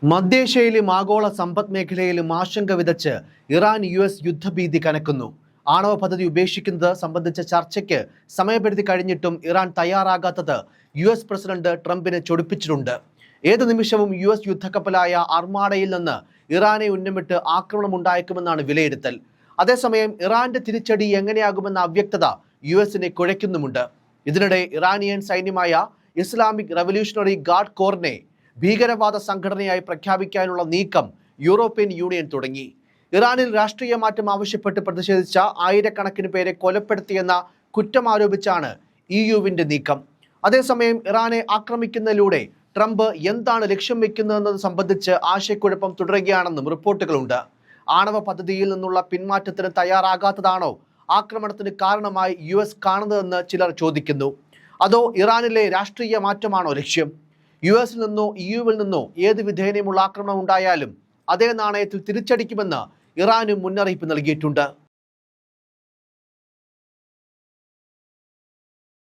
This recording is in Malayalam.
മധ്യേഷ്യയിലും ആഗോള സമ്പദ് മേഖലയിലും ആശങ്ക വിതച്ച് ഇറാൻ US യുദ്ധഭീതി കനക്കുന്നു. ആണവ പദ്ധതി ഉപേക്ഷിക്കുന്നത് സംബന്ധിച്ച ചർച്ചയ്ക്ക് സമയപരിധി കഴിഞ്ഞിട്ടും ഇറാൻ തയ്യാറാകാത്തത് US പ്രസിഡന്റ് ട്രംപിനെ ചൊടിപ്പിച്ചിട്ടുണ്ട്. ഏത് നിമിഷവും US യുദ്ധക്കപ്പലായ അർമാഡയിൽ നിന്ന് ഇറാനെ ഉന്നമിട്ട് ആക്രമണമുണ്ടായേക്കുമെന്നാണ് വിലയിരുത്തൽ. അതേസമയം ഇറാന്റെ തിരിച്ചടി എങ്ങനെയാകുമെന്ന അവ്യക്തത USനെ കുഴയ്ക്കുന്നുമുണ്ട്. ഇതിനിടെ ഇറാനിയൻ സൈന്യമായ ഇസ്ലാമിക് റവല്യൂഷണറി ഗാർഡ് കോറിനെ ഭീകരവാദ സംഘടനയായി പ്രഖ്യാപിക്കാനുള്ള നീക്കം യൂറോപ്യൻ യൂണിയൻ തുടങ്ങി. ഇറാനിൽ രാഷ്ട്രീയ മാറ്റം ആവശ്യപ്പെട്ട് പ്രതിഷേധിച്ച ആയിരക്കണക്കിന് പേരെ കൊലപ്പെടുത്തിയെന്ന കുറ്റം ആരോപിച്ചാണ് EUവിന്റെ നീക്കം. അതേസമയം ഇറാനെ ആക്രമിക്കുന്നതിലൂടെ ട്രംപ് എന്താണ് ലക്ഷ്യം വെക്കുന്നതെന്നത് സംബന്ധിച്ച് ആശയക്കുഴപ്പം തുടരുകയാണെന്നും റിപ്പോർട്ടുകളുണ്ട്. ആണവ പദ്ധതിയിൽ നിന്നുള്ള പിന്മാറ്റത്തിന് തയ്യാറാകാത്തതാണോ ആക്രമണത്തിന് കാരണമായി US കാണുന്നതെന്ന് ചിലർ ചോദിക്കുന്നു. അതോ ഇറാനിലെ രാഷ്ട്രീയ മാറ്റമാണോ ലക്ഷ്യം? US നിന്നോ EUവിൽ നിന്നോ ഏത് വിധേനയുമുള്ള ആക്രമണം ഉണ്ടായാലും അതേ നാണയത്തിൽ തിരിച്ചടിക്കുമെന്ന് ഇറാനും മുന്നറിയിപ്പ് നൽകിയിട്ടുണ്ട്.